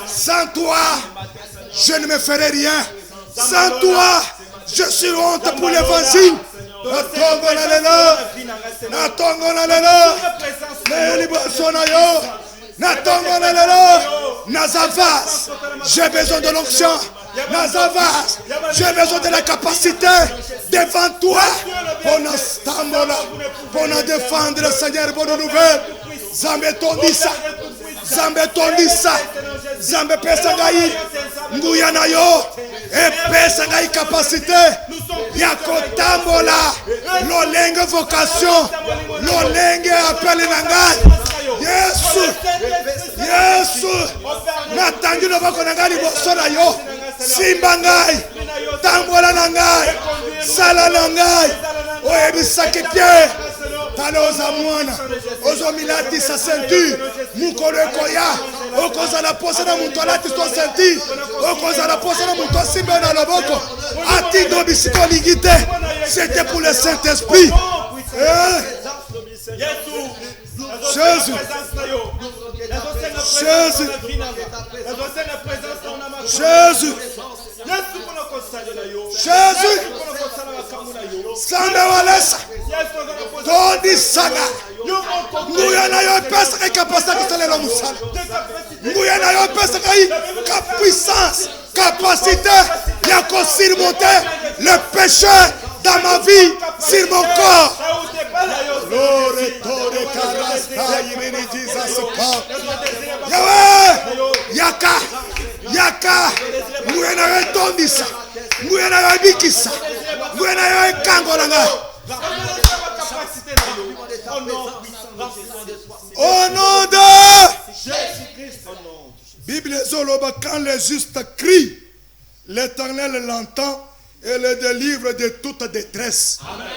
Sans toi, je ne me ferai rien. Sans toi, je suis honte pour l'évangile. Natongo na lelo, natongo na lelo, na liboso na yo, natongo na lelo, nazavas. J'ai besoin de l'onction, nazavas. J'ai besoin de la capacité devant toi pour nous stambola, pour nous défendre, Seigneur, bonne nouvelle. Zambe tondisa, Zambe tondisa, Zambe pesa ngai, nguya na yo, et pesa ngai capacité. Yakotambola, l'olenge vocation, l'olenge appel nangai. Yesu, Yesu, natangi no bako nangai liboso na yo. Simba ngai, tambola nangai, sala nangai. Oyebisaki pie, taloza mwana, ozo milati sa ceinture, mukolo ekoya, okoza la posa na muntu alati so ceinture, okoza la posa na muntu asimbe na loboko, ati do bisiko ligite. C'était pour le Saint-Esprit. Jésus, Jésus, Jésus, Jésus, Sande walesa, Todi Saga, Nguyana yo pesa kay capacité de le musala. Nguyana yo pesa kay puissance, capacité, ya ko surmonter le péché dans ma vie, sur mon corps. Glory to the Karasta, Yimini Jesus. Yahweh, Yaka, Yaka, Nguyana yo tondisa, Nguyana yo bikisa, Nguyana yo kangolanga. Au nom de Jésus-Christ. Bible Zoloba, quand le juste crie, l'Éternel l'entend et le délivre de toute détresse. Amen.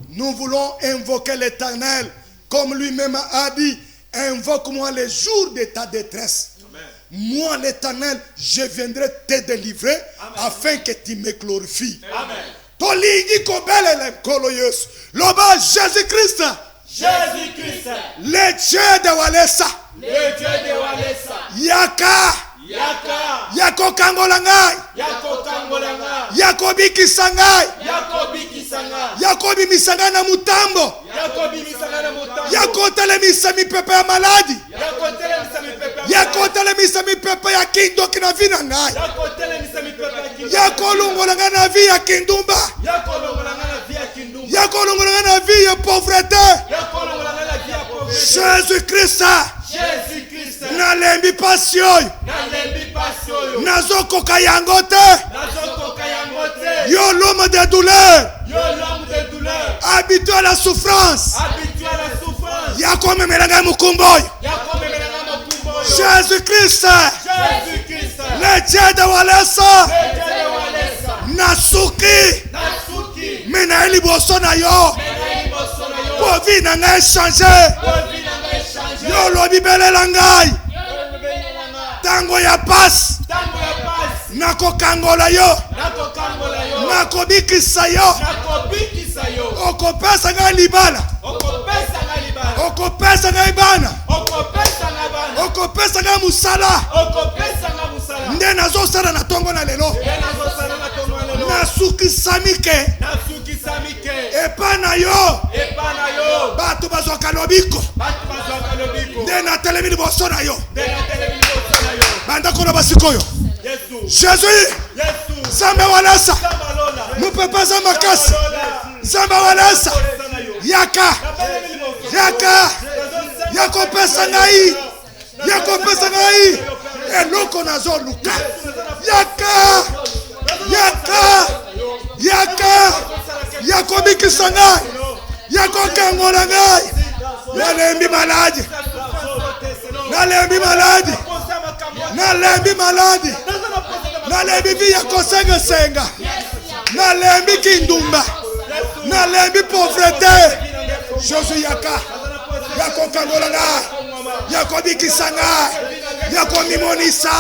Nous voulons invoquer l'Éternel comme lui-même a dit, invoque-moi les jours de ta détresse. Amen. Moi l'Éternel, je viendrai te délivrer. Amen. Afin que tu me glorifies. Amen. Tolingi kobele le kolo Yesu. Loba Jésus-Christ.
Jésus-Christ.
Le Dieu de Walesa.
Le Dieu de Walesa.
Yaka.
Yaka.
Yako kangolangai.
Yako kangolangai.
Yako bikisangai.
Yako bikisangai.
Yako bimisanga na mutambo.
Yako bimisanga na mutambo.
Yako telemisa mipepe ya maladi.
Yako telemisa mipepe.
Yako telemisa mipepe ya kindo kina vina ngai.
Yako telemisa mipepe ya kindo.
ya kolongola nga na vie ya kindumba, ya kolongola nga na vie ya pauvreté. Jésus Christ nalembi pasi oyo nazokoka yango te. Yo l'homme de douleur, habitué à la souffrance, ya komemela ngai mukumba oyo. Jésus Christ le Dieu de Walesa nasuki mena liboso na yo po vi na ngai changer. Yo lobi belela ngai tango ya pasi nakokangola yo, nakobikisa yo, okopesa ngai libala, okopesa ngai bana, okopesa ngai musala. Nde nazosala na tongo na lelo nasukisami ke epa na yo bato bazwaka lobiko. Nde natelemi liboso na yo bandako na basikoyo. Jésus Nzambe Walesa mupepa za makasi, Nzambe Walesa yaka yakopesa ngai, yakopesa ngai eloko nazoluka. Yakobikisa ngai, yakokangola ngai. Nalembi maladi, nalembi vi ya kosenga, nalembi kindumba, nalembi pauvreté. Jésus yakokangola ngai, yakobikisa ngai, yakomimonisa,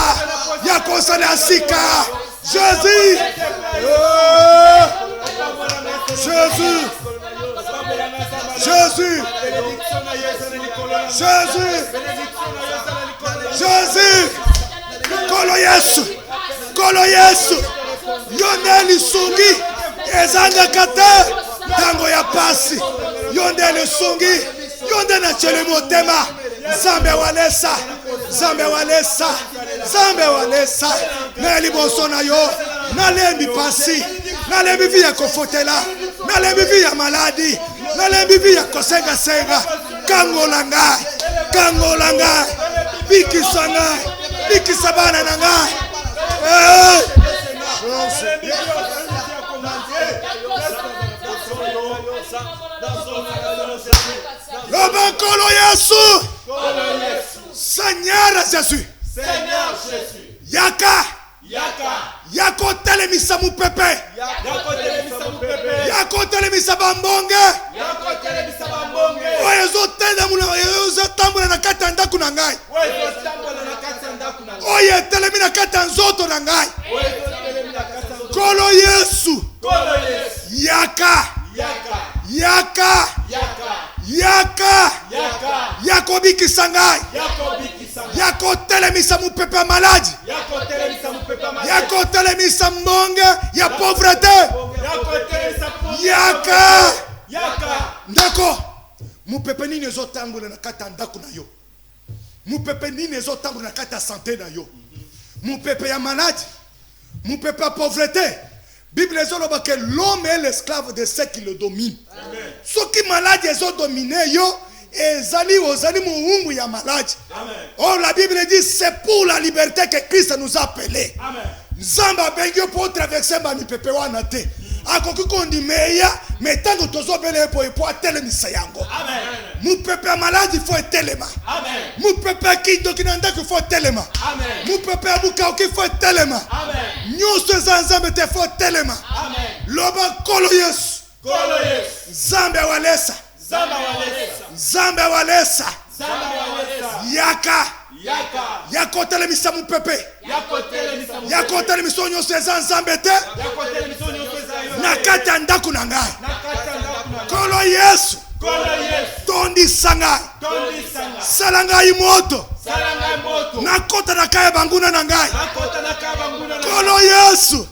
yakosala sika. Jésus, Kolo Yesu, yonde lisungi ezanga kate tango ya pasi, yonde lisungi, yonde na chele motema. Nzambe Walesa na liboso na yo nalembi pasi, nalembi vi ya kofotela, nalembi vi ya maladi, nalembi vi ya kosenga. Kangola ngai, bikisa ngai, bikisa bana na ngai. Loba Kolo Yesu, Seigneur Jésus, yako telemisa mupepe, yako telemisa bambonge, oyo tambula na kati ya ndaku na ngai, oyo telemi na kati ya nzoto na ngai. Kolo Yesu yakobikisa ngai, yakotelemisa mupepe maladi, yakotelemisa mbonge ya pauvreté. Ndako mupepe nini ezotambola na kati ya ndako na yo, mupepe nini ezotambola na kati ya santé na yo, mupepe ya maladi, mupepe ya pauvreté. Bible ezoloba que l'homme est l'esclave de ceux qui le dominent. Ceux qui malades ont dominé yo ozali muungu ya maladi. Oh, la Bible dit c'est pour la liberté que Christ nous a appelés. Nzamba bengi pour traverser ba mipepe wana te. Akoki kondi meya metango tozobele po atelemisa yango. Mupepe maladi faut etelema. Mupepe kido kinanda ko faut etelema. Mupepe abuka ko faut etelema. Nyoso za Nzambe te faut etelema. Loba Kolo Yesu, Nzambe Walesa yakotelemisa mupepe, yakotelemisa nyoso za Nzambe te na kati ya ndaku na ngai. Kolo Yesu tondisa ngai, sala ngai moto nakota na kaya banguna na ngai. Kolo Yesu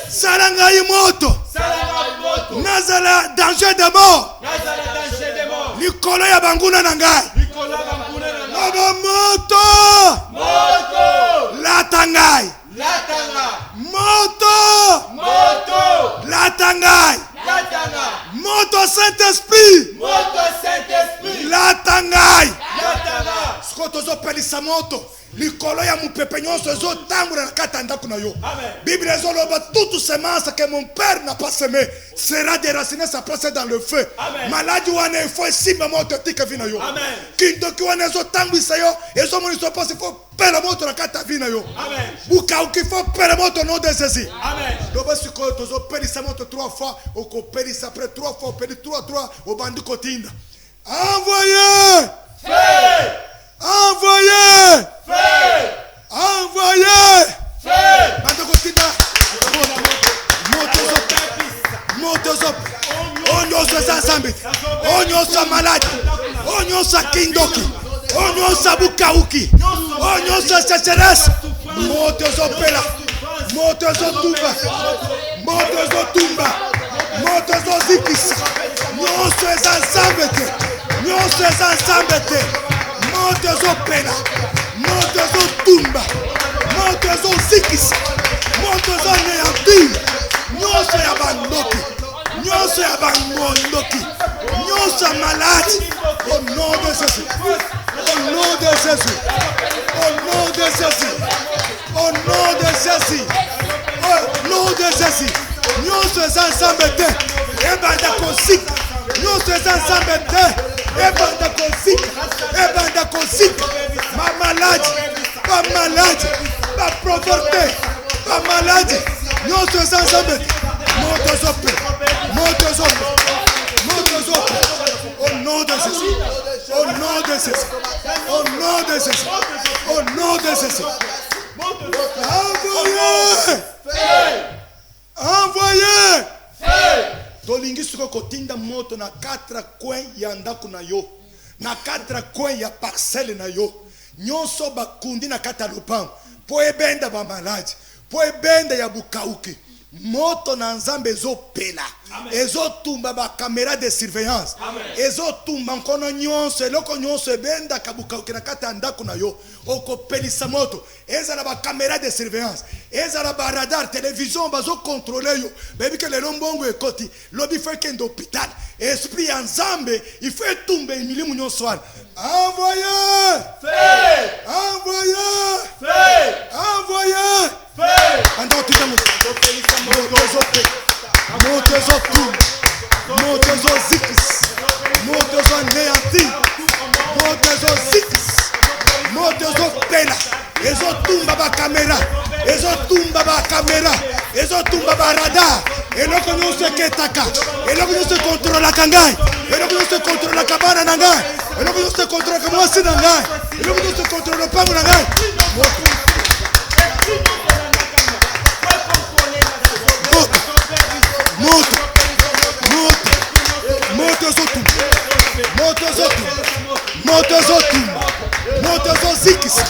sala ngai moto nazala danger de mort likolo ya banguna na ngai. Loba moto lata ngai, moto moto likolo ya mupepe nyonso ezotambola na kati ya ndako na yo. Bible ezoloba toute semence que mon père n'a pas semé sera déracinée, sa place dans le feu. Maladie wana il faut esimba moto tika vina yo. Kindoki wana ezotambwisa yo ezomonisa pasi faut pela moto na kati ya vina yo. Bukauki faut pela moto no de Jésus. Loba sikoyo tozopelisa moto 3 fois okopelisa après 3 fois opeli 3 obandi kotinda. Envoyez!
Feu!
Envoyez!
Feu!
Envoyez!
Feu!
Bandi kotinda. Moto onyoso eza nzambe, onyoso maladi, onyoso kindoki, onyoso bukauki, onyoso sécheresse, moto ezopela, moto ezotumba, moto ezotumba, moto ezozikisa, nyonso eza nzambe te, nyonso eza nzambe te, moto ezopela, moto ezotumba, moto ezozikisa, moto ezoneyantir, nyonso ya bandoki, nyonso ya bangondoki, nyonso ya maladi, au nom de Jésus, au nom de Jésus, au nom de Jésus, au nom de Jésus, au nom de Jésus, nyonso eza nzambe te, ebanda kosika, nyonso eza nzambe te, ebanda kosika, ma maladi, ma pauvreté, ma maladi, nyonso eza nzambe te. Au nom de Jésus, au nom de Jésus, au nom de Jésus, au nom de Jésus. Envoyez! Envoyez! Tolingi suko kotinda moto na 4 coins ya ndako na yo, na 4 coins ya parcelle na yo. Nyonso bakundi na kata lopango, po ebenda ba maladi, po ebenda ya bukauki. Moto na nzambe ezopela, ezotumba ba caméra de surveillance, ezotumba nkono nyonso, eloko nyonso ebenda kabukauki na kati ya ndako na yo, okopelisa moto, ezala ba caméra de surveillance, ezala ba radar, télévision bazo contrôler yo, bebi ke lelo mbongo ekoti, lobi fe kende hôpital, esprit ya nzambe, il faut etumbe emilimu nyonso wana. Envoyez!
Feu!
Envoyez!
Feu!
Envoyez!
Feu!
Ando tita moto ezotumba, moto ezozikisa, moto ezoneyanti, moto ezozikisa, moto ezopela, ezotumba bakamera, ezotumba baradar, eloko nyonso eketaka, eloko nyonso ekontrolaka ngai, eloko nyonso ekontrolaka bana na ngai, eloko nyonso ekontrolaka mwasi na ngai, eloko nyonso ekontrolaka lopango na ngai. Moto ezozikisa,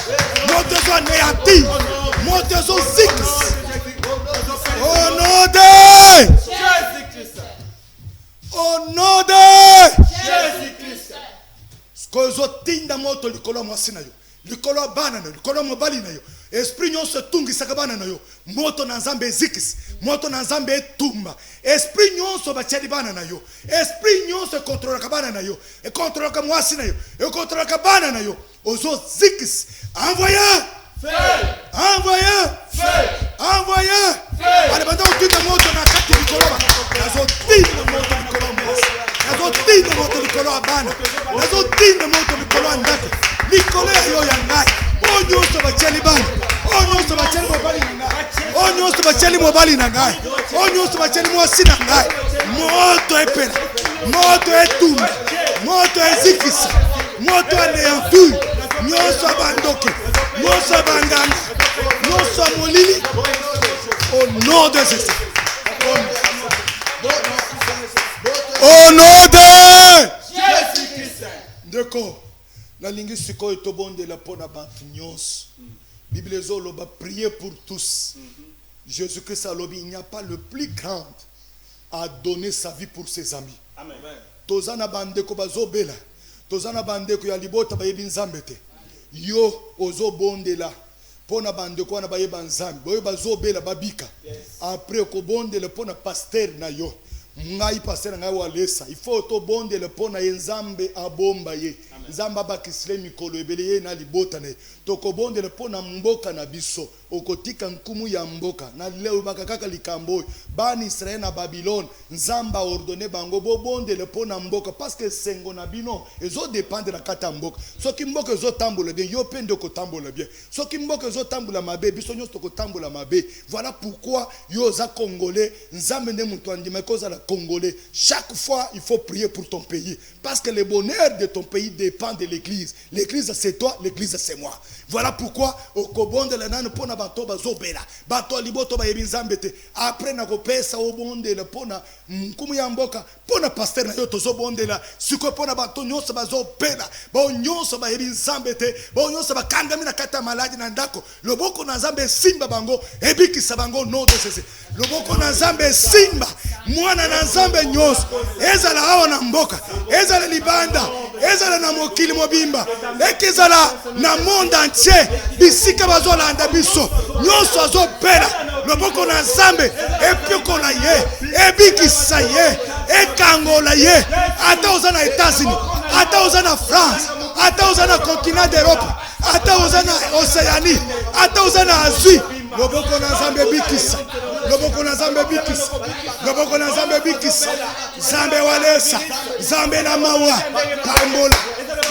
moto ezoneyanti, moto ezozikisa. Au nom de
Jésus-Christ!
au nom de
Jésus-Christ!
Siko ezotinda moto likolo ya mwasi na yo, likolo ya bana na yo, likolo ya mobali na yo, esprit nyonso etungisaka bana na yo, moto na nzambe ezikisi, moto na nzambe etumba, esprit nyonso batieli bana na yo, esprit nyonso ekontrolaka bana na yo, ekontrolaka mwasi na yo, ekontrolaka bana na yo, ozozikisi. Envoyez! Envoyez! Envoyez! Ale banda kotinda moto na kati likolo ba, azotinda moto likolo ya mwasi, azotinda moto likolo ya bana, azotinda moto likolo ya ndako, likolo ya yo ya ngai, oyo nyonso batieli bana, oyo nyonso batieli mobali na ngai, oyo nyonso batieli mobali na ngai, oyo nyonso batieli mwasi na ngai, moto epela, moto etumba, moto ezikisa, moto aneyantu, nyonso abandoki, nyonso abanganga, nyonso amolili, au nom de Jésus. Au nom de
Jésus-Christ!
Ndeko, la lingi sikoyo tobondela pona bantu nyonso. Bible ezoloba prier pour tous. Jésus-Christ a lobi, il n'y a pas le plus grand à donner sa vie pour ses amis.
Amen.
Tozana bandeko bazobela, tozana bandeko ya libota bayebi nzambe te. Yo ozobondela pona bandeko wana bayeba nzambe, boyo bazobela babika. Après okobondela pona pasteur na yo, ngai pasteur ngai walesa il faut to bonde le pona nzambe abomba ye nzamba bakisile mikolo ebele ye na libota ne to ko bonde le pona mboka na biso okotika nkumu ya mboka na leo bakakaka likambo bani Israël na Babylone nzamba ordonné bango bo bonde le pona mboka parce que sengo na bino ezo dépendre na kata mboka soki mboka ezo tambola bien yo pende ko tambola bien soki mboka ezo tambola mabe biso nyonso ko tambola mabe voilà pourquoi yo za congolais nzambe ne mutu andima koza la congolais chaque fois il faut prier pour ton pays parce que le bonheur de ton pays dépend de l'église. L'église c'est toi, l'église c'est moi. Voilà pourquoi au kobonde la nane pona bato bazobela bato liboto ba yebinzambete après na kopesa au bonde le pona nkumu ya mboka pona pasteur na yo tozobonde la siko pona bato nyonso bazobela ba nyonso ba yebinzambete ba nyonso ba kangami na kata maladi na ndako loboko na nzambe simba bango ebikisa bango no de sese loboko na nzambe simba mwana na nzambe nyonso ezala awa na mboka ezala libanda ezala na mokili mobimba ekezala na monde entier bisika bazolanda biso nyonso azopela loboko na nzambe epikola ye ebikisa ye ekangola ye ata oza na États-Unis ata oza na France ata oza na continent d'Europe ata oza na Océanie ata oza na Asie loboko na nzambe bikisa loboko na nzambe bikisa loboko na nzambe bikisa nzambe walesa nzambe na mawa kambola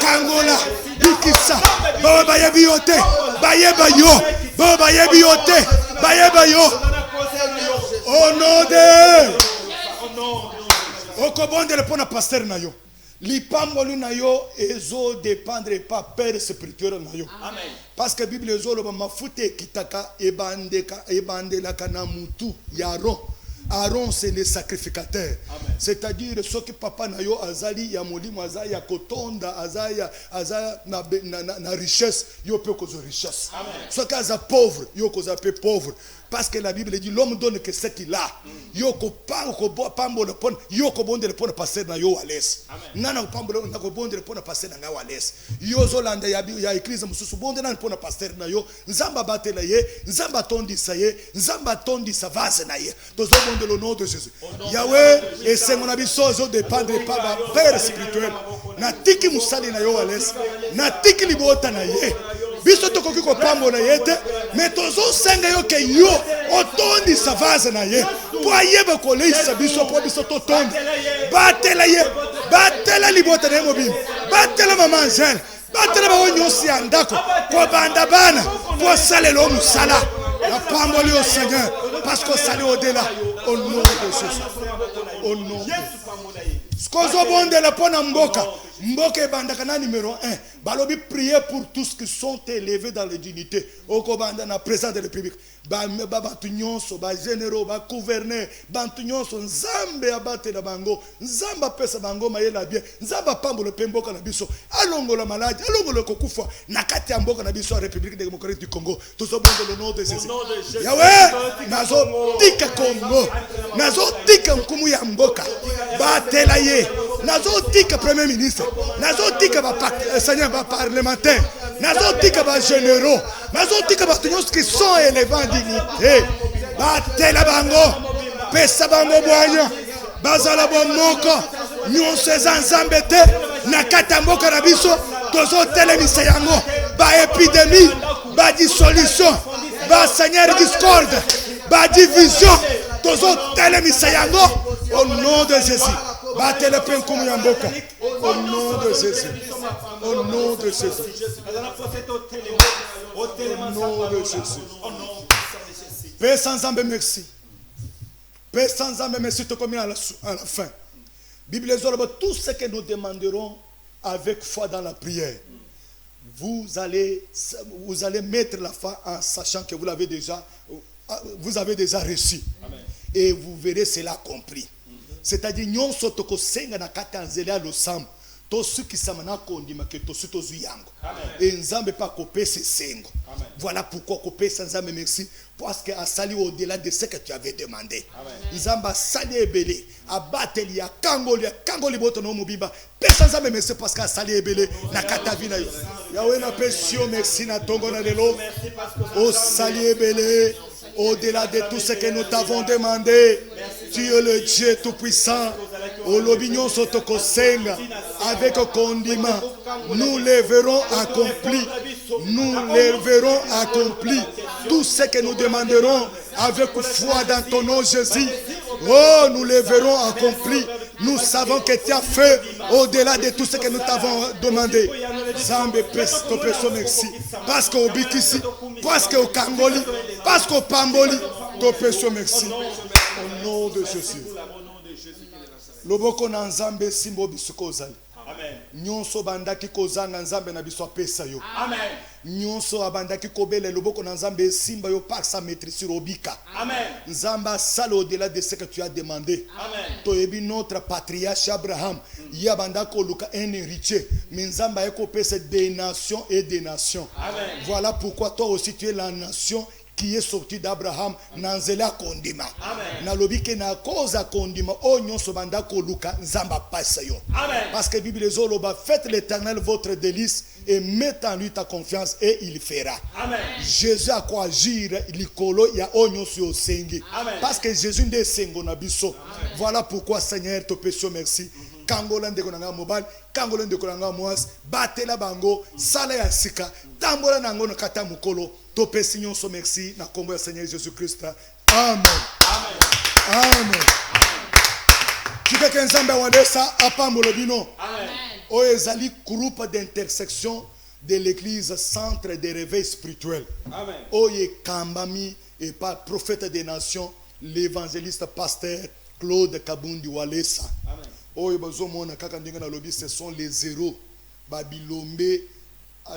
kangola bikisa baba bayebi yo te bayeba yo baba bayebi yo te bayeba yo au nom de okobonde le pona pasteur na yo lipamboli na yo ezo dépendre pas père spirituel na yo amen parce que bible ezoloba mafuta ekitaka ebandelaka na mutu ya Aaron c'est le sacrificateur. C'est-à-dire ce que papa na yo azali ya molimo azali ya kotonda azaya na richesse yo peut cause richesse. Ce que aza pauvre yo cause peu pauvre parce que la Bible dit l'homme donne que ce qu'il a. Yo ko pambo le pon yo ko bonde le pon passer na yo wales. Nana pambo na ko bonde le pon passer na nga wales. Yo zolanda ya église mususu bonde na pon passer na yo nzamba batela ye nzamba tondisa ye nzamba tondisa vase na ye. Tozo bonde le nom de Jésus. Yahweh et c'est mon abisso zo dépendre pas ba père spirituel. Na tiki musali na yo wales. Na tiki libota na ye. Biso tokoki ko pambo na yete mais tozo senga yo ke yo otondi sa vase na ye po ayeba ko leisa biso po biso totondi batela ye batela libota na mobim batela mama Angel batela ba onyosi andako ko banda bana po salelo musala la pambo li au Seigneur parce que sali au-delà au nom de Jésus au nom de Skozo bonde la pona mboka mboka bandaka na numéro 1 balobi prier pour tous qui sont élevés dans les dignités oko banda na président de la République ba bantu nyonso ba généraux ba gouverneur bantu nyonso nzambe abate na bango nzamba pesa bango mayela bien nzamba pambo pemboka na biso alongola maladi alongola kokufa na kati ya mboka na biso République démocratique du Congo tozobonde le nom de Jésus Yahweh nazo tika Congo nazo tika nkumu ya mboka batela ye nazo tika premier ministre nazo tika ba Seigneur ba parlementaire nazo tika ba généraux nazo tika ba tous qui sont élevés en dignité batela bango pesa bango bwanya bazala bomoko nyonso nzambe te na kata mboka na biso tozo telemisa yango ba épidémie ba dissolution ba Seigneur discorde ba division tozo telemisa yango au nom de Jésus batela penkumu ya mboka au nom de Jésus au nom de Jésus au nom de Jésus Père sans âme merci Père sans âme merci te commis à la fin Bible dit tout ce que nous demanderons avec foi dans la prière vous allez mettre la foi en sachant que vous avez déjà reçu et vous verrez cela compris c'est-à-dire nyonso tokosenga na kata nzela losam to suki samana kondima ke to suto zuyango et nzambe pas kopesa sengo voilà pourquoi kopesa nzambe merci parce que asali au-delà de ce que tu avais demandé nzamba sali ebele abateli ya kangoli boto no mubiba pesa nzambe merci parce que asali ebele na kata vina yo Yahweh na pesio merci na tongo na lelo o sali ebele au-delà de tout ce que nous t'avons demandé Tu es le Dieu tout-puissant. Olobignon sotokosenga. Avec condiment, nous les verrons accomplis. Nous les verrons accomplis. Tout ce que nous demanderons avec foi dans ton nom, Jésus. Oh, nous les verrons accomplis. Nous savons que tu as fait au-delà de tout ce que nous t'avons demandé. Zambé, merci. Parce qu'au Bikisi, parce qu'au Kangoli, parce qu'au Pamboli, merci. Au nom de Jésus. Loboko na nzambe simbo bisuko ozali.
Amen.
Nyonso bandaki kozanga nzambe na biso apesa yo.
Amen.
Nyonso abandaki kobele loboko na nzambe simba yo par sa maîtrise robika.
Amen.
Nzamba sala au-delà de ce que tu as demandé.
Amen.
Toyebi notre patriarche Abraham, yabanda koluka un héritier, mais nzamba eko pesa des nations et des nations.
Amen.
Voilà pourquoi toi aussi tu es la nation qui est sorti d'Abraham nanzela kondima.
Amen.
Na lobike na koza kondima onyon sobanda koluka nzamba pasa yo.
Amen.
Parce que Bible zoloba, faites l'Éternel votre délice et mettez en lui ta confiance et il fera.
Amen.
Jésus a quoi agir likolo ya onyon sur sengi.
Amen.
Parce que Jésus ne sengo na biso. Voilà pourquoi Seigneur te pécho merci. Kangola ndeko nanga mobile, kangola ndeko nanga moas, batela bango, sala ya sika, tambola nango na kata mukolo, to pesi nyonso merci na kombo ya Seigneur Jésus Christ. Amen. Amen. Amen. Kike nzambe wadesa apambo bino.
Amen.
O ezali groupe d'intersection de l'église centre de réveil spirituel.
Amen.
Oye kambami et par prophète des nations, l'évangéliste pasteur Claude Kabundi Walesa.
Amen.
Oyo bazomona kaka ndenge na lobi, ce sont les zéros babilombe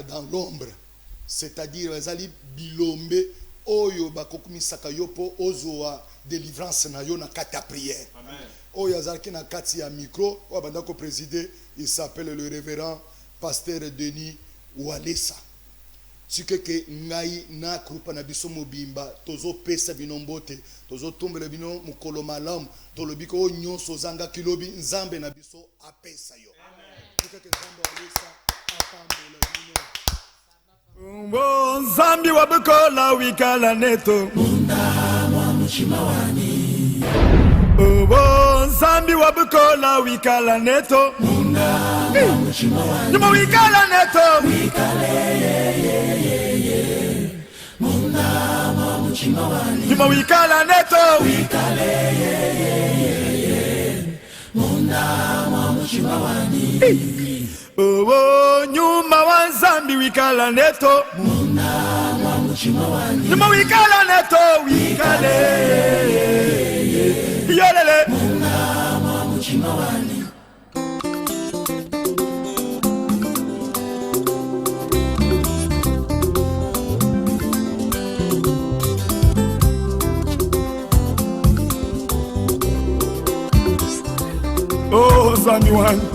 dans l'ombre, c'est-à-dire bazali bilombe oyo bakokumisaka yo po ozoa délivrance na yo na kati ya prière.
Amen.
Oyo azalaki na kati ya micro oyo bandako présider, il s'appelle le révérend pasteur Denis Walesa. Sikeke ngai na krupa na biso mobimba tozo pesa bino mbote tozo tombela bino mukolo malamu tolobiko o nyonso zanga kilobi nzambe na biso apesa yo. Amen. Sikeke nzambe Walesa apambola bino.
Oh, nzambi wabukola wikala neto.
Munda mwa muchima wani.
Oh, nzambi wabukola wikala neto.
Munda mwa muchima wani.
Nimo wikala neto.
Munda mwa muchima wani.
Nimo wikala neto.
Munda mwa muchima wani.
Oh, nyuma wa nzambi wikala neto.
Munda mwa muchima wani.
Nimo wikala neto wikale. Yolele.
Munda mwa muchima wani.
Oh, Nzambi wangu.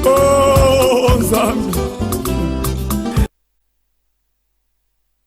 Oh, Nzambi.